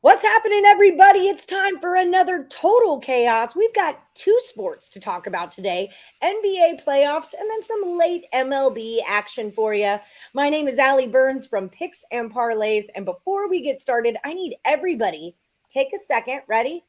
What's happening, everybody? It's time for another total chaos. We've got two sports to talk about today, NBA playoffs and then some late MLB action for you. My name is Allie Burns from Picks and Parlays. And before we get started, I need everybody take a second. Ready?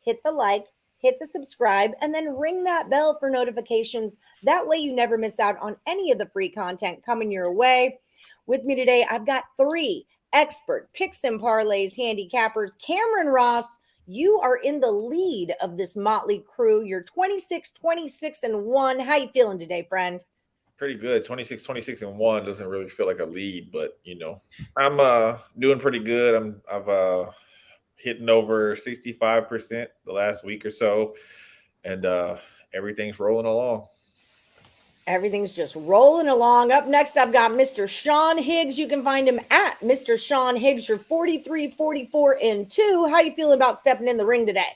Hit the like, hit the subscribe, and then ring that bell for notifications. That way you never miss out on any of the free content coming your way. With me today, I've got three expert Picks and Parlays handicappers. Cameron Ross, you are in the lead of this motley crew. You're 26-26-1. How you feeling today, friend? Pretty good. 26-26-1 doesn't really feel like a lead, but I'm doing pretty good. I've hitting over 65% the last week or so, and everything's rolling along. Everything's just rolling along. Up next, I've got Mr. Sean Higgs. You can find him at Mr. Sean Higgs. You're 43-44-2. How you feeling about stepping in the ring today?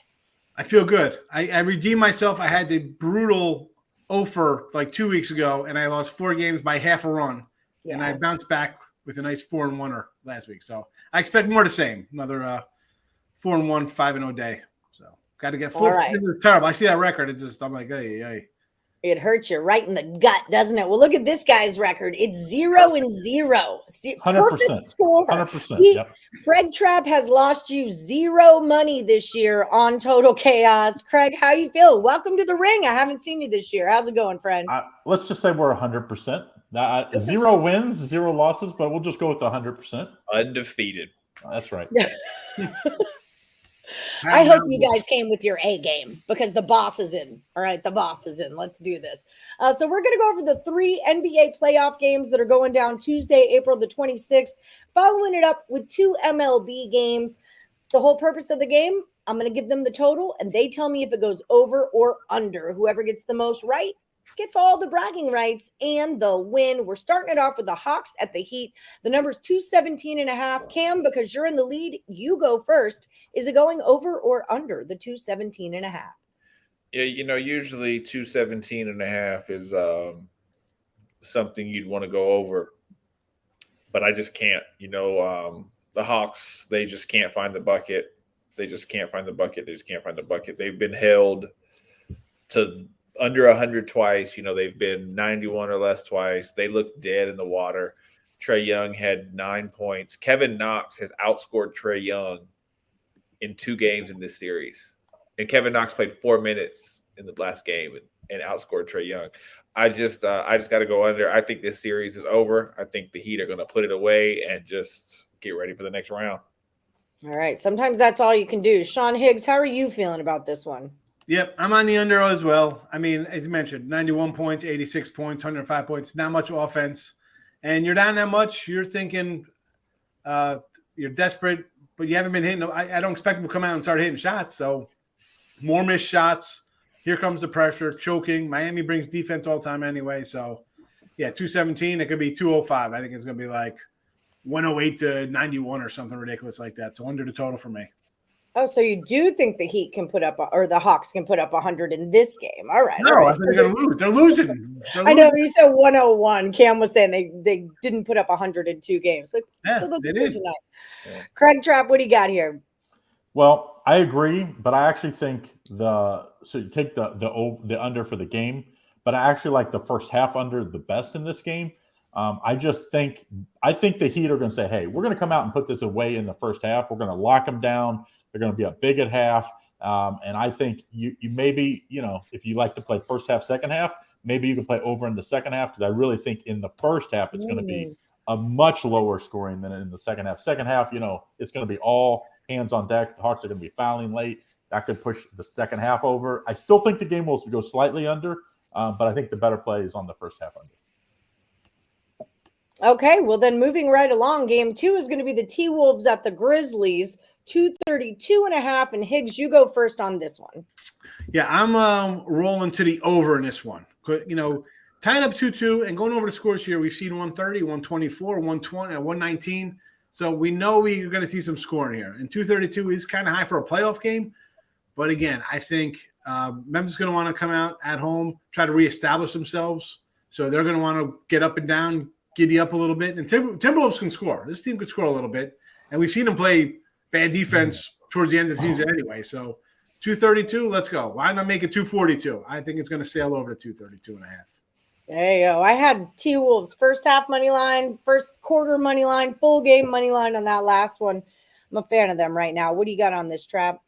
I feel good. I redeemed myself. I had the brutal offer like 2 weeks ago, and I lost 4 games by half a run. Yeah. And I bounced back with a nice 4-1 last week. So I expect more the same. Another 4-1, 5-0 day. So got to get full. Right. It's terrible. I see that record. I'm like, hey. It hurts you right in the gut, doesn't it? Well, look at this guy's record. It's 0-0. See, 100%. Perfect score. 100%. Yep. Craig Trapp has lost you 0 money this year on Total Chaos. Craig, how you feeling? Welcome to the ring. I haven't seen you this year. How's it going, friend? Let's just say we're 100%. 0 wins, 0 losses, but we'll just go with 100%. Undefeated. That's right. I hope you guys came with your A game because the boss is in. All right, the boss is in. Let's do this. So we're going to go over the 3 NBA playoff games that are going down Tuesday, April the 26th, following it up with 2 MLB games. The whole purpose of the game, I'm going to give them the total, and they tell me if it goes over or under. Whoever gets the most right gets all the bragging rights and the win. We're starting it off with the Hawks at the Heat. The number's 217.5. Cam, because you're in the lead, you go first. Is it going over or under the 217.5? Yeah, usually 217.5 is something you'd want to go over, but I just can't. The Hawks, they just can't find the bucket. They've been held to under 100 twice. They've been 91 or less twice. They look dead in the water. Trae Young had 9 points. Kevin Knox has outscored Trae Young in 2 games in this series. And Kevin Knox played 4 minutes in the last game and outscored Trae Young. I just got to go under. I think this series is over. I think the Heat are going to put it away and just get ready for the next round. All right. Sometimes that's all you can do. Sean Higgs, how are you feeling about this one? Yep, I'm on the under as well. I mean, as you mentioned, 91 points, 86 points, 105 points, not much offense. And you're down that much. You're thinking you're desperate, but you haven't been hitting. I don't expect them to come out and start hitting shots. So more missed shots. Here comes the pressure, choking. Miami brings defense all the time anyway. So, yeah, 217. It could be 205. I think it's going to be like 108 to 91 or something ridiculous like that. So under the total for me. Oh, so you do think the Heat can put up, or the Hawks can put up 100 in this game? All right. No, all right. I think they're going to lose. They're losing. I know you said 101. Cam was saying they didn't put up 100 in 2 games. Like, yeah, so they did tonight. Yeah. Craig Trapp, what do you got here? Well, I agree, but I actually think so you take the under for the game, but I actually like the first half under the best in this game. I think the Heat are going to say, hey, we're going to come out and put this away in the first half. We're going to lock them down. They're going to be up big at half. And I think you maybe, if you like to play first half, second half, maybe you can play over in the second half, because I really think in the first half it's going to be a much lower scoring than in the second half. Second half, it's going to be all hands on deck. The Hawks are going to be fouling late. That could push the second half over. I still think the game will go slightly under, but I think the better play is on the first half under. Okay, well then moving right along, game 2 is going to be the T-Wolves at the Grizzlies. 232.5, and Higgs, you go first on this one. Yeah, I'm rolling to the over in this one. Tied up 2-2 and going over the scores here, we've seen 130, 124, 120, 119. So we know we're going to see some scoring here. And 232 is kind of high for a playoff game. But again, I think Memphis is going to want to come out at home, try to reestablish themselves. So they're going to want to get up and down, giddy up a little bit. And Timberwolves can score. This team could score a little bit. And we've seen them play bad defense towards the end of the season anyway. So 232, let's go. Why not make it 242? I think it's going to sail over to 232.5. There you go. I had T-Wolves first half money line, first quarter money line, full game money line on that last one. I'm a fan of them right now. What do you got on this, Trap?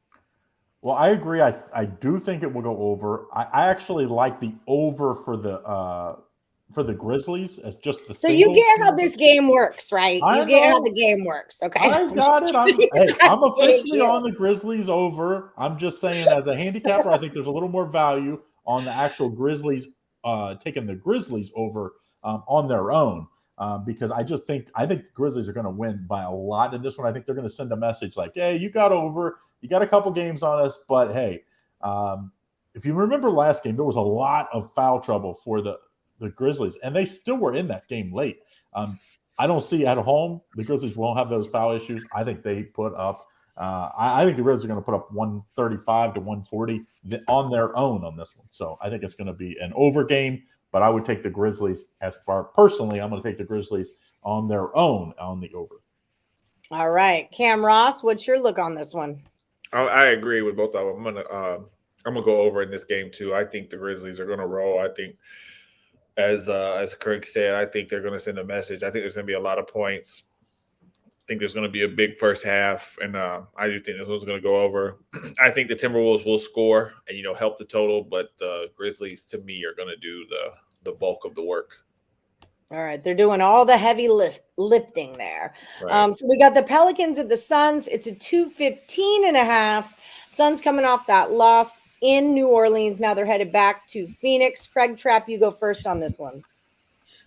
Well, I agree. I do think it will go over. I actually like the over for the Grizzlies as just the. So you get how this game works, right? You get how the game works. Okay. I got it. I'm officially on the Grizzlies over. I'm just saying, as a handicapper, I think there's a little more value on the actual Grizzlies taking the Grizzlies over on their own. Because I think the Grizzlies are going to win by a lot in this one. I think they're going to send a message like, hey, you got over. You got a couple games on us, but hey, if you remember last game, there was a lot of foul trouble for the Grizzlies, and they still were in that game late. I don't see at home the Grizzlies won't have those foul issues. I think they put up I think the Grizzlies are going to put up 135 to 140 on their own on this one. So I think it's going to be an over game. But I would take the Grizzlies personally, I'm going to take the Grizzlies on their own on the over. All right. Cam Ross, what's your look on this one? I agree with both of them. I'm gonna go over in this game too. I think the Grizzlies are gonna roll. I think, as Craig said, I think they're gonna send a message. I think there's gonna be a lot of points. I think there's gonna be a big first half, and I do think this one's gonna go over. I think the Timberwolves will score and help the total, but the Grizzlies to me are gonna do the bulk of the work. All right. They're doing all the heavy lifting there. Right. So we got the Pelicans at the Suns. It's a 215.5. Suns coming off that loss in New Orleans. Now they're headed back to Phoenix. Craig Trapp, you go first on this one.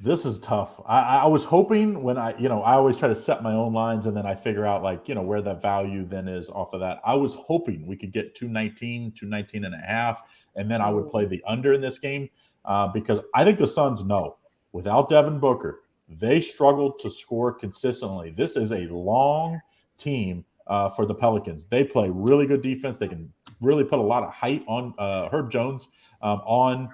This is tough. I was hoping when I always try to set my own lines and then I figure out where that value then is off of that. I was hoping we could get 219 and a half, and then I would play the under in this game because I think the Suns know without Devin Booker, they struggled to score consistently. This is a long team for the Pelicans. They play really good defense. They can really put a lot of height on Herb Jones. On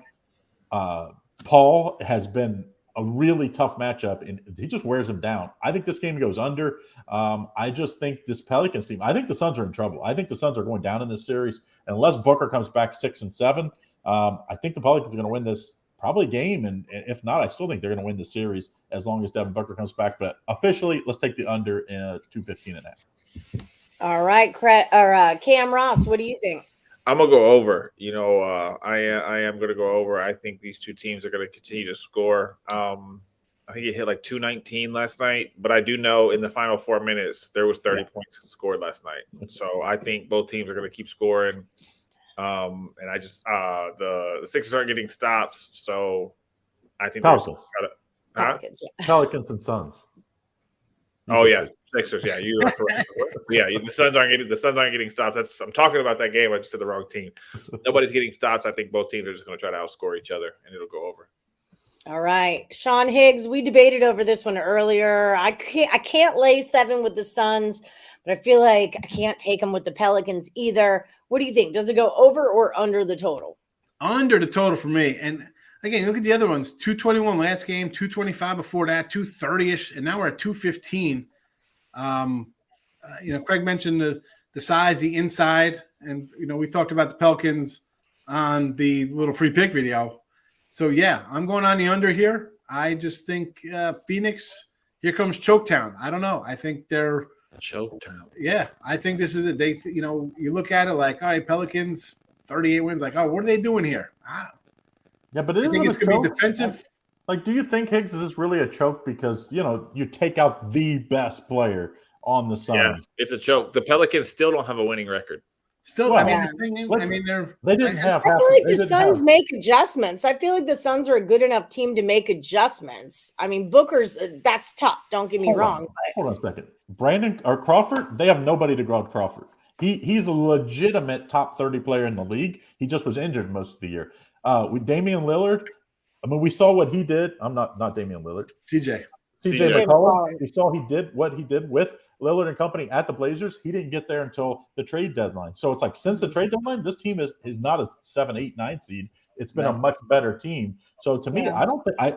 Paul has been a really tough matchup, and he just wears him down. I think this game goes under. I just think this Pelicans team, I think the Suns are in trouble. I think the Suns are going down in this series. Unless Booker comes back 6 and 7, I think the Pelicans are going to win this probably game, and if not, I still think they're going to win the series as long as Devin Booker comes back. But officially, let's take the under in 215.5. All right, Cam Ross, what do you think? I'm gonna go over. I am gonna go over. I think these two teams are gonna continue to score. I think it hit like 219 last night, but I do know in the final 4 minutes there was 30 points scored last night. So I think both teams are gonna keep scoring. And I just the Sixers aren't getting stops, so I think Pelicans. Pelicans, and Suns. Oh yeah, Sixers. Yeah, you are correct. Yeah, the Suns aren't getting stops. I'm talking about that game. I just said the wrong team. Nobody's getting stops. I think both teams are just going to try to outscore each other, and it'll go over. All right, Sean Higgs. We debated over this one earlier. I can't lay 7 with the Suns, but I feel like I can't take them with the Pelicans either. What do you think? Does it go over or under the total? Under the total for me. And again, look at the other ones. 221 last game, 225 before that, 230-ish, and now we're at 215. Craig mentioned the size, the inside, and we talked about the Pelicans on the little free pick video. So yeah, I'm going on the under here. I just think Phoenix, here comes Choketown. I don't know. I think they're Choketown. Yeah, I think this is it. They, you look at it like, all right, Pelicans, 38 wins. Like, oh, what are they doing here? Yeah, but I think it's going to be defensive. Like, do you think, Higgs, is this really a choke because, you take out the best player on the Suns? Yeah, it's a choke. The Pelicans still don't have a winning record. Still, Well, they didn't have. I feel like the Suns make adjustments. I feel like the Suns are a good enough team to make adjustments. I mean, Booker's that's tough. Don't get me wrong. Hold on a second. Brandon or Crawford, they have nobody to guard Crawford. He's a legitimate top 30 player in the league. He just was injured most of the year. With Damian Lillard, I mean, we saw what he did. I'm not Damian Lillard. CJ McCollum. We saw what he did with Lillard and company at the Blazers. He didn't get there until the trade deadline. So it's like since the trade deadline, this team is not a 7, 8, 9 seed. It's been a much better team. So to me, I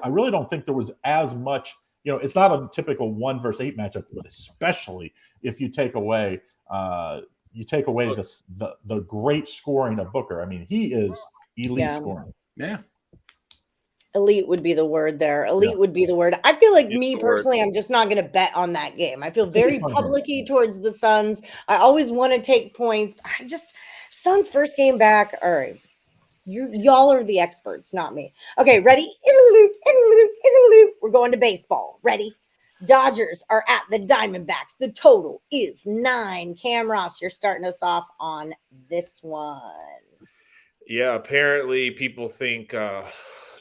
really don't think there was as much. It's not a typical 1 versus 8 matchup, but especially if you take away You take away the great scoring of Booker. I mean, he is elite scoring. Yeah. Elite would be the word there. Elite would be the word. I feel like me personally, I'm just not going to bet on that game. I feel very public-y towards the Suns. I always want to take points. Suns first game back. All right. Y'all are the experts, not me. Okay, ready? We're going to baseball. Ready? Dodgers are at the Diamondbacks. The total is 9. Cam Ross, you're starting us off on this one. Yeah, apparently people think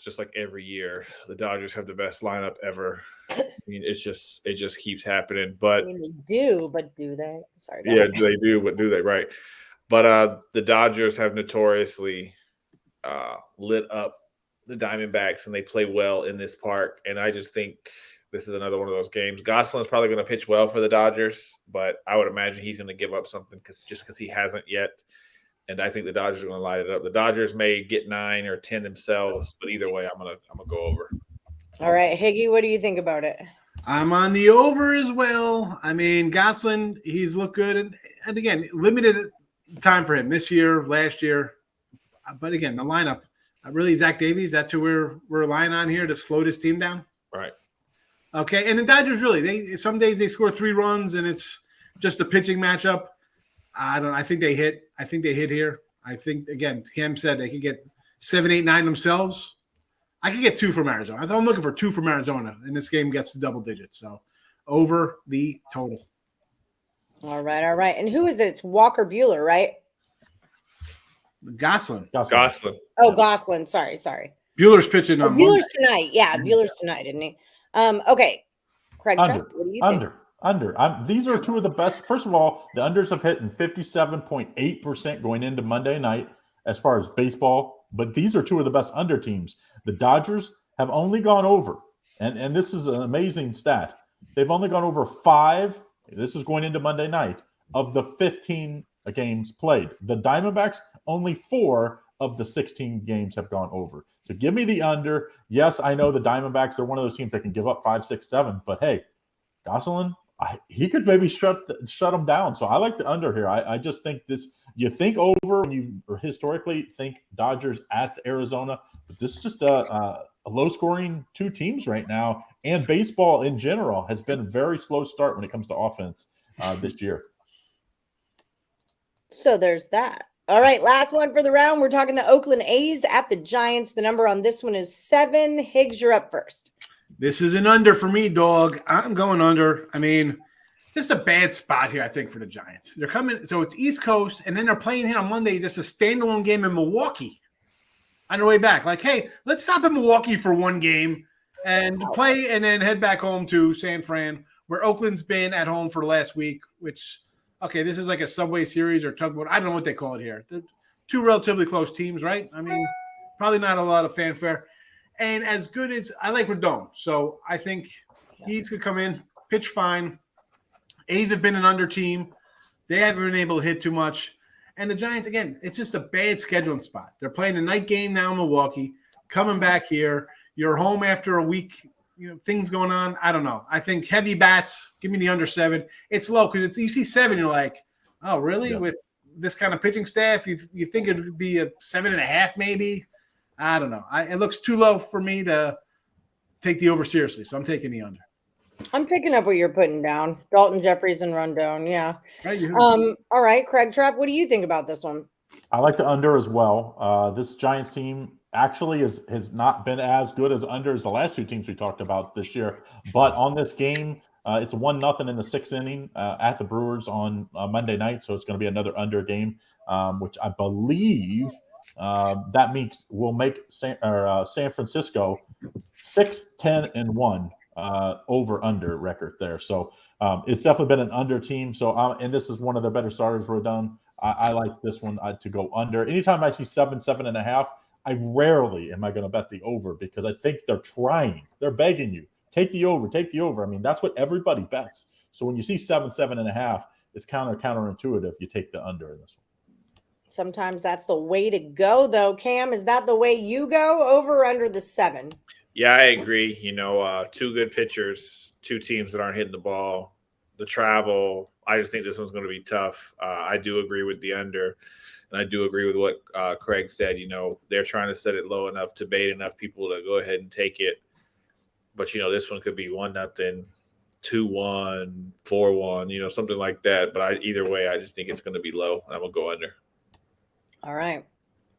just like every year, the Dodgers have the best lineup ever. I mean, it just keeps happening. But I mean, they do, but do they? Sorry. Yeah, they do, but do they? Right. But the Dodgers have notoriously lit up the Diamondbacks, and they play well in this park. And I just think this is another one of those games. Gosselin's probably going to pitch well for the Dodgers, but I would imagine he's going to give up something because he hasn't yet. And I think the Dodgers are going to light it up. The Dodgers may get 9 or 10 themselves, but either way, I'm gonna go over. All right, Higgy, what do you think about it? I'm on the over as well. I mean, Gosselin, he's looked good, and again, limited time for him this year, last year. But again, the lineup, really Zach Davies. That's who we're relying on here to slow this team down. Right. Okay, and the Dodgers really, some days they score 3 runs, and it's just a pitching matchup. I think they hit. I think they hit here. I think, again, Cam said they could get 7, 8, 9 themselves. I could get 2 from Arizona. I'm looking for 2 from Arizona, and this game gets to double digits. So over the total. All right. And who is it? It's Walker Buehler, right? Gosselin. Oh, Gosselin. Sorry. Buehler's pitching on Buehler's tonight. Yeah, Buehler's tonight, isn't he? Okay. Craig, what do you think? Under. These are 2 of the best. First of all, the unders have hit in 57.8% going into Monday night as far as baseball. But these are 2 of the best under teams. The Dodgers have only gone over, and this is an amazing stat. They've only gone over 5. This is going into Monday night of the 15 games played. The Diamondbacks, only 4 of the 16 games have gone over. So give me the under. Yes, I know the Diamondbacks are one of those teams that can give up 5, 6, 7. But hey, Gosselin, he could maybe shut them down. So I like the under here. I just think this. You think over when you historically think Dodgers at Arizona, but this is just a low-scoring 2 teams right now. And baseball in general has been a very slow start when it comes to offense this year. So there's that. All right, last one for the round. We're talking the Oakland A's at the Giants. The number on this one is 7. Higgs, you're up first. This is an under for me, dog. I'm going under. I mean, just a bad spot here, I think, for the Giants. They're coming, so it's East Coast, and then they're playing here on Monday, just a standalone game in Milwaukee on their way back. Like, hey, let's stop in Milwaukee for 1 game and play, and then head back home to San Fran, where Oakland's been at home for the last week, which, okay, this is like a Subway Series or tugboat. I don't know what they call it here. They're 2 relatively close teams, right? I mean, probably not a lot of fanfare. And as good as I like Rodon, so I think he's going to come in, pitch fine. A's have been an under team. They haven't been able to hit too much. And the Giants, again, it's just a bad scheduling spot. They're playing a night game now in Milwaukee, coming back here. You're home after a week, things going on. I don't know. I think heavy bats, give me the under 7. It's low because you see 7, you're like, oh, really? Yeah. With this kind of pitching staff, you think it would be a 7.5 maybe? I don't know. It looks too low for me to take the over seriously, so I'm taking the under. I'm picking up what you're putting down. Dalton Jeffries and Rundown, yeah. Right, all right, Craig Trapp, what do you think about this one? I like the under as well. This Giants team actually has not been as good as under as the last 2 teams we talked about this year. But on this game, it's 1-0 in the 6th inning at the Brewers on Monday night. So it's going to be another under game, which I believe that means will make San Francisco 6-10-1. Over under record there. So it's definitely been an under team. So and this is one of the better starters Rodon. I like this one to go under. Anytime I see 7.5, I rarely am I going to bet the over because I think they're trying. They're begging you. Take the over. I mean, that's what everybody bets. So when you see 7.5, it's counterintuitive. You take the under in this one. Sometimes that's the way to go, though. Cam, is that the way you go? Over or under the 7? Yeah, I agree. 2 good pitchers, 2 teams that aren't hitting the ball, the travel, I just think this one's going to be tough. I do agree with the under, and I do agree with what Craig said. They're trying to set it low enough to bait enough people to go ahead and take it. But this one could be 1-0, 2-1, 4-1, something like that. But either way, I just think it's going to be low. I'm gonna go under. All right,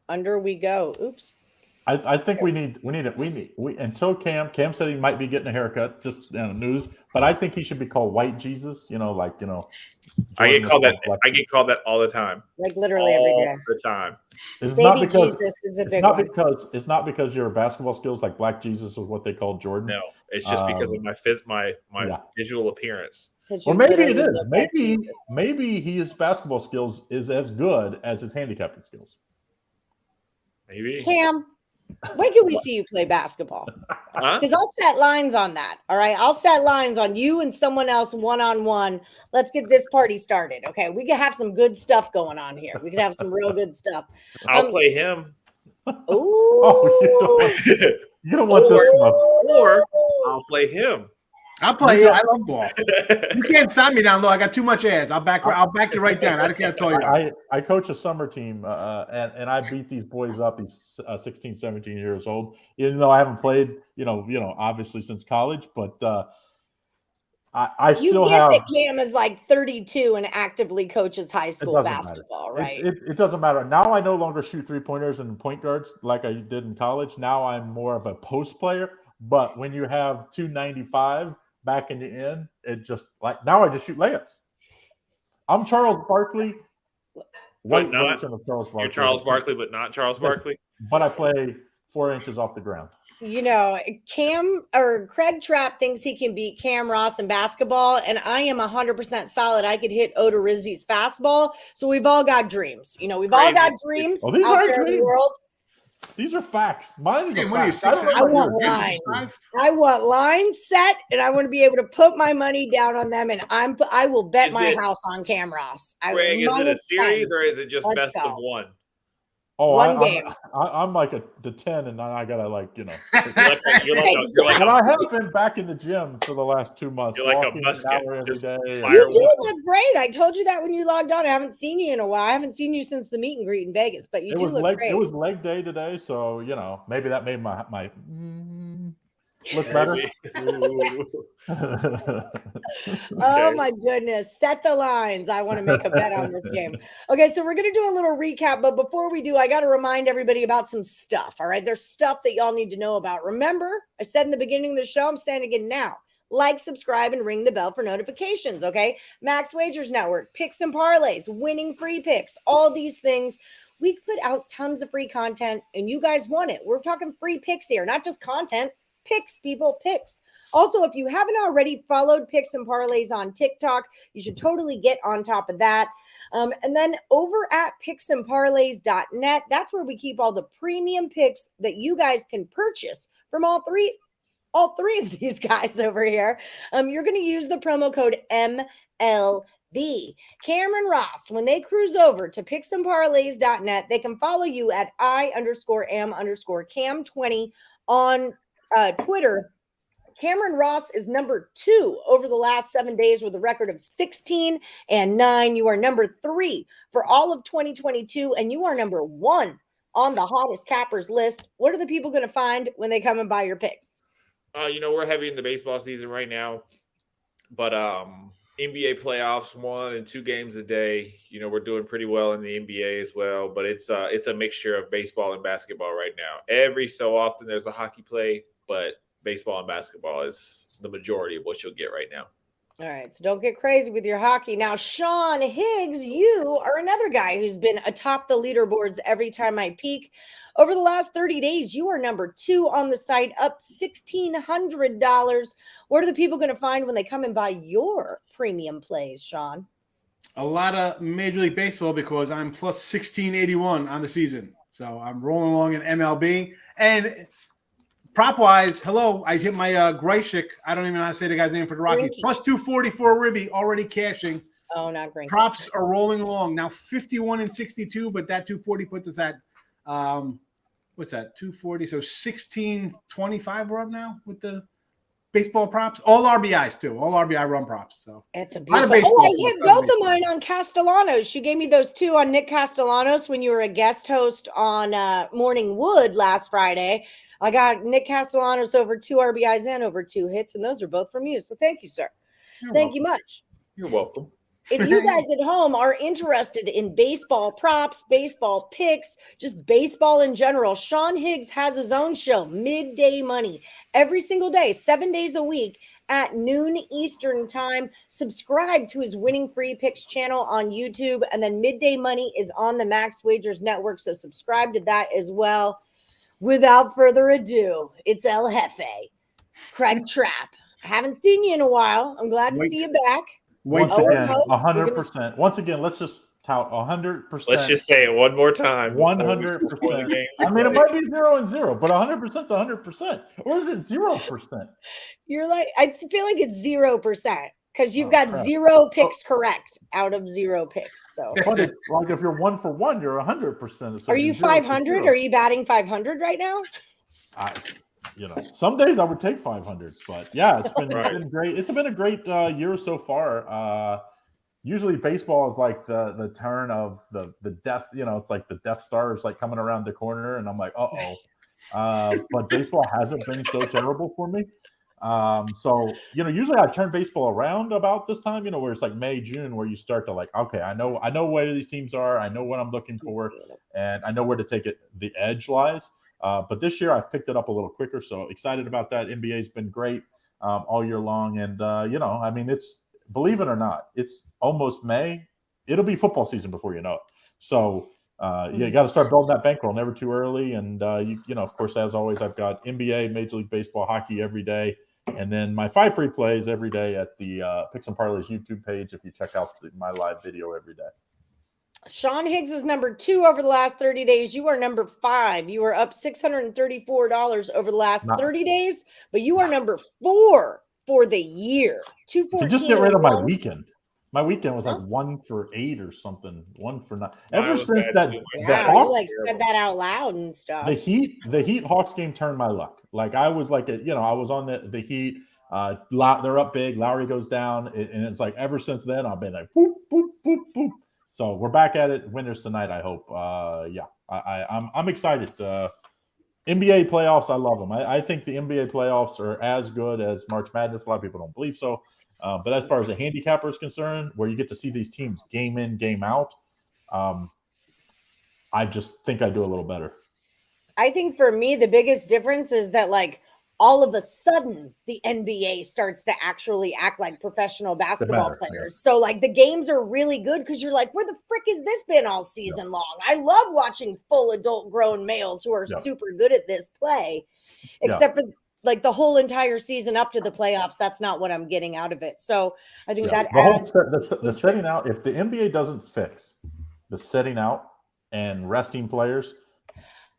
under we go. Oops. I think we need until Cam said he might be getting a haircut, just news, but I think he should be called White Jesus, I get called that all the time. Like literally every day. All the time. Baby Jesus is a big one. It's not because your basketball skills like Black Jesus is what they call Jordan. No, it's just because of my visual appearance. Or maybe it is. Maybe his basketball skills is as good as his handicapping skills. Maybe. Cam, when can we see you play basketball? Because I'll set lines on that. All right. I'll set lines on you and someone else one-on-one. Let's get this party started. Okay. We can have some good stuff going on here. We can have some real good stuff. I'll play him. Oh, you don't want this stuff. Or I'll play him. I'll play you. I love ball. You can't sign me down low. I got too much ass. I'll back you right down. I can't tell you. I coach a summer team, and I beat these boys up. He's 16, 17 years old. Even though I haven't played, obviously since college, but I still have. That Cam is like 32 and actively coaches high school basketball, right? It doesn't matter. Now I no longer shoot 3-pointers and point guards like I did in college. Now I'm more of a post player. But when you have 295 back in the end, it just now I just shoot layups. I'm Charles Barkley, white version of Charles Barkley. You're Charles Barkley, but not Charles Barkley. But I play 4 inches off the ground. Craig Trapp thinks he can beat Cam Ross in basketball, and I am 100% solid. I could hit Oda Rizzi's fastball. So we've all got dreams. We've all got dreams out there in the world. These are facts. Mine is a fact. I want lines. I want lines set, and I want to be able to put my money down on them. And I will bet my house on Cam Ross. Craig, is it a series or is it just best of one? Oh, one game. I'm like the 10, and then I gotta you're like and I have been back in the gym for the last 2 months. You're like a musket every day. You do look great. I told you that when you logged on. I haven't seen you in a while. I haven't seen you since the meet and greet in Vegas, but you look great. It was leg day today, so maybe that made my look better. Oh my goodness. Set the lines. I want to make a bet on this game. Okay, so we're going to do a little recap, but before we do, I got to remind everybody about some stuff. All right, there's stuff that y'all need to know about. Remember, I said in the beginning of the show, I'm saying again now. Like, subscribe, and ring the bell for notifications, okay? Max Wagers Network, Picks and Parlays, winning free picks, all these things. We put out tons of free content, and you guys want it. We're talking free picks here, not just content. Picks, people, picks. Also, if you haven't already followed Picks and Parlays on TikTok, you should totally get on top of that. And then over at picksandparlays.net, that's where we keep all the premium picks that you guys can purchase from all three of these guys over here. You're going to use the promo code MLB. Cameron Ross, when they cruise over to picksandparlays.net, they can follow you at I_am_cam20 on Twitter. Cameron Ross is number 2 over the last 7 days with a record of 16-9. You are number 3 for all of 2022, and you are number 1 on the hottest cappers list. What are the people going to find when they come and buy your picks? We're heavy in the baseball season right now, but NBA playoffs, 1 and 2 games a day. We're doing pretty well in the NBA as well, but it's a mixture of baseball and basketball right now. Every so often there's a hockey play, but baseball and basketball is the majority of what you'll get right now. All right, so don't get crazy with your hockey. Now, Sean Higgs, you are another guy who's been atop the leaderboards every time I peek. Over the last 30 days, you are number 2 on the site, up $1,600. What are the people going to find when they come and buy your premium plays, Sean? A lot of Major League Baseball because I'm plus 1681 on the season. So I'm rolling along in MLB. And prop-wise, hello, I hit my Greishik. I don't even know how to say the guy's name for the Rockies. Grinky. Plus 240 for a Ribby, already cashing. Oh, not Grinky. Props are rolling along. Now 51 and 62, but that 240 puts us at, what's that, 240? So 1625 we're up now with the baseball props, all RBIs too, all RBI run props. So It's a lot of beautiful. baseball. I hit both of mine on Castellanos. She gave me those 2 on Nick Castellanos when you were a guest host on Morning Wood last Friday. I got Nick Castellanos over 2 RBIs and over 2 hits, and those are both from you. So thank you, sir. Thank you much. You're welcome. If you guys at home are interested in baseball props, baseball picks, just baseball in general, Sean Higgs has his own show, Midday Money, every single day, 7 days a week at noon Eastern time. Subscribe to his Winning Free Picks channel on YouTube, and then Midday Money is on the Max Wagers Network, so subscribe to that as well. Without further ado, it's El Jefe, Craig Trapp. I haven't seen you in a while. I'm glad to see you back. Once again, 100%. Once again, let's just tout 100%. Let's just say it one more time. 100%. I mean, it might be 0-0, but 100% is 100%. Or is it 0%? You're like, I feel like it's 0% because you've got 0 picks correct out of 0 picks. So, but it's like if you're 1 for 1, you're 100%. Are you 500? Are you batting 500 right now? Some days I would take 500, but yeah, it's been great. It's been a great year so far. Usually baseball is like the turn of the death, it's like the Death Star is like coming around the corner and I'm like, but baseball hasn't been so terrible for me. So, usually I turn baseball around about this time, where it's like May, June, where you start to like, okay, I know where these teams are. I know what I'm looking for and I know where to take it. The edge lies. But this year I've picked it up a little quicker, so excited about that. NBA's been great all year long, and it's, believe it or not, it's almost May. It'll be football season before you know it. So you got to start building that bankroll, never too early. And of course, as always, I've got NBA, Major League Baseball, hockey every day, and then my 5 free plays every day at the Picks Parlays YouTube page. If you check out my live video every day. Sean Higgs is number 2 over the last 30 days. You are number 5. You are up $634 over the last 30 days, but you are number 4 for the year. 214. Just get rid of my weekend. My weekend was like 1 for 8 or something. 1 for 9. Ever since that, you like said that out loud and stuff. The Heat Hawks game turned my luck. Like I was like, I was on the Heat. They're up big. Lowry goes down, and it's like ever since then I've been like boop boop boop boop. So we're back at it. Winners tonight, I hope. I'm excited. NBA playoffs, I love them. I think the NBA playoffs are as good as March Madness. A lot of people don't believe so. But as far as a handicapper is concerned, where you get to see these teams game in, game out, I just think I do a little better. I think for me, the biggest difference is that all of a sudden the NBA starts to actually act like professional basketball players. So the games are really good because you're like, where the frick has this been all season long? I love watching full adult grown males who are super good at this play, except for the whole entire season up to the playoffs. That's not what I'm getting out of it. So I think that adds the setting out. If the NBA doesn't fix the setting out and resting players,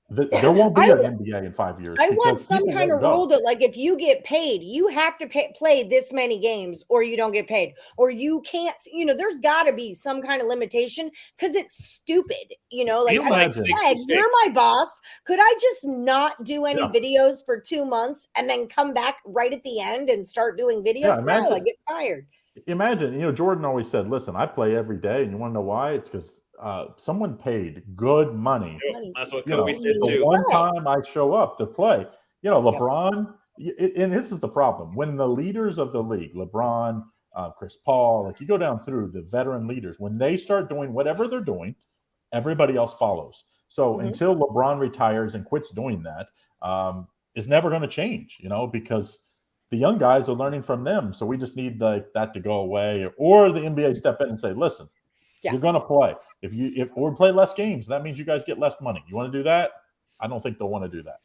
there won't be an NBA in 5 years. I want some kind of rule that, if you get paid, you have to play this many games, or you don't get paid, or you can't. There's got to be some kind of limitation because it's stupid. Craig, you're my boss. Could I just not do any videos for 2 months and then come back right at the end and start doing videos? No, I get fired. Imagine, Jordan always said, "Listen, I play every day," and you want to know why? It's because someone paid good money. That's what Kobe said too. One time I show up to play. LeBron, and this is the problem. When the leaders of the league, LeBron, Chris Paul, you go down through the veteran leaders, when they start doing whatever they're doing, everybody else follows. So until LeBron retires and quits doing that, it's never going to change, because the young guys are learning from them. So we just need that to go away, or the NBA step in and say, listen, you're going to play. If we play less games, that means you guys get less money. You want to do that? I don't think they'll want to do that.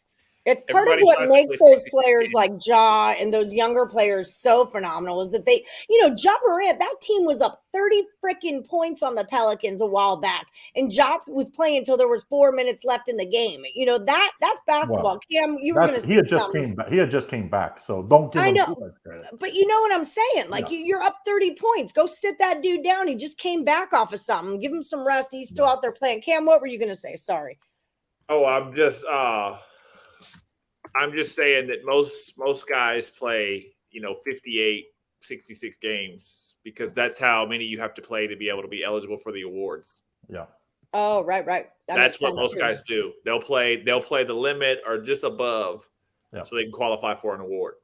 It's part of what makes those players like Ja and those younger players so phenomenal is that they, Ja Morant, that team was up 30 freaking points on the Pelicans a while back. And Ja was playing until there was 4 minutes left in the game. That's basketball. Well, Cam, you were going to say something. He had just came back. So don't give him too much credit. But you know what I'm saying? You're up 30 points. Go sit that dude down. He just came back off of something. Give him some rest. He's still out there playing. Cam, what were you going to say? Sorry. Oh, I'm just saying that most guys play 58, 66 games, because that's how many you have to play to be able to be eligible for the awards. Yeah. Oh, right. That's what most guys do. They'll play the limit or just above, so they can qualify for an award.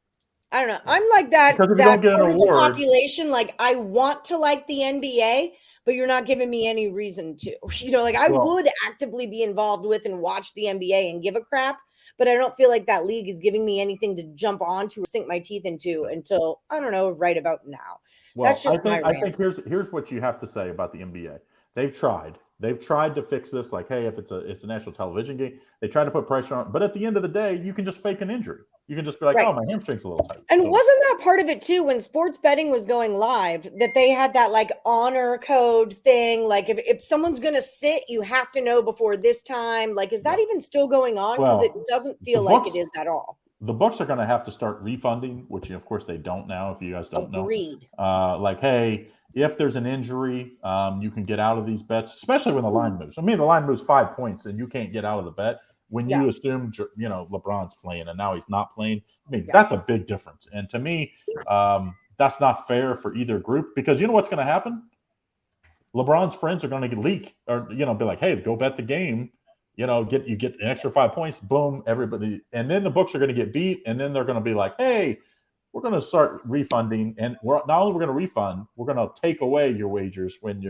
I don't know. I'm like that. Because if you that don't get an part of the award, population, like I want to like the NBA, but you're not giving me any reason to. Like I would actively be involved with and watch the NBA and give a crap, but I don't feel like that league is giving me anything to jump onto or sink my teeth into until, I don't know, right about now. Well, That's just I think here's what you have to say about the NBA. They've tried to fix this. Like, hey, if it's a national television game, they try to put pressure on. But at the end of the day, you can just fake an injury. You can just be like, oh, my hamstring's a little tight. And wasn't that part of it too when sports betting was going live, that they had that like honor code thing? Like if someone's going to sit, you have to know before this time. Like, is that even still going on? Because it doesn't feel like it is at all. The books are going to have to start refunding, which of course they don't now. If you guys don't know, like, hey, if there's an injury, you can get out of these bets, especially when the line moves. I mean, the line moves 5 points and you can't get out of the bet. When you assume, LeBron's playing and now he's not playing, I mean, that's a big difference. And to me, that's not fair for either group, because you know what's going to happen? LeBron's friends are going to leak or, be like, hey, go bet the game, get an extra 5 points, boom, everybody. And then the books are going to get beat. And then they're going to be like, hey, we're going to start refunding. And we're not only going to refund, we're going to take away your wagers when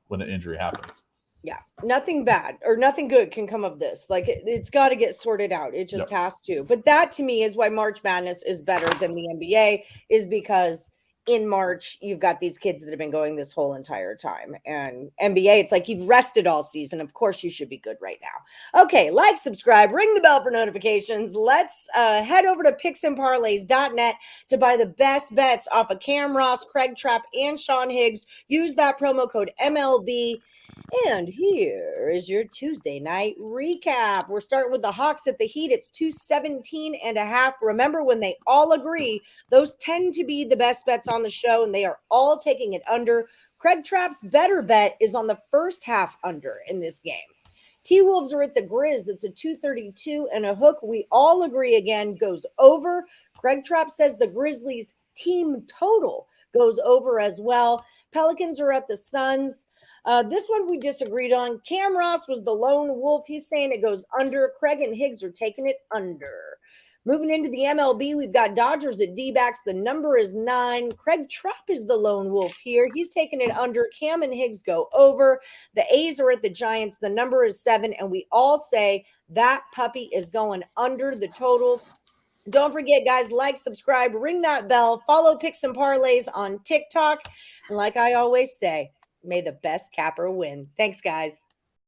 when an injury happens. Yeah, nothing bad or nothing good can come of this. Like it's got to get sorted out. It just has to. But that to me is why March Madness is better than the NBA, is because in March, you've got these kids that have been going this whole entire time. And NBA, it's like you've rested all season. Of course, you should be good right now. Okay, like, subscribe, ring the bell for notifications. Let's head over to picksandparlays.net to buy the best bets off of Cam Ross, Craig Trapp, and Sean Higgs. Use that promo code MLB. And here is your Tuesday night recap. We're starting with the Hawks at the Heat. It's 217.5. Remember, when they all agree, those tend to be the best bets on the show, and they are all taking it under. Craig Trapp's better bet is on the first half under in this game. T-Wolves are at the Grizz. It's a 232 and a hook. We all agree again goes over. Craig Trapp says the Grizzlies team total goes over as well. Pelicans are at the Suns. This one we disagreed on. Cam Ross was the lone wolf. He's saying it goes under. Craig and Higgs are taking it under. Moving into the MLB, we've got Dodgers at D-backs. The number is 9. Craig Trapp is the lone wolf here. He's taking it under. Cam and Higgs go over. The A's are at the Giants. The number is 7. And we all say that puppy is going under the total. Don't forget, guys, like, subscribe, ring that bell, follow Picks and Parlays on TikTok. And like I always say, may the best capper win. Thanks, guys.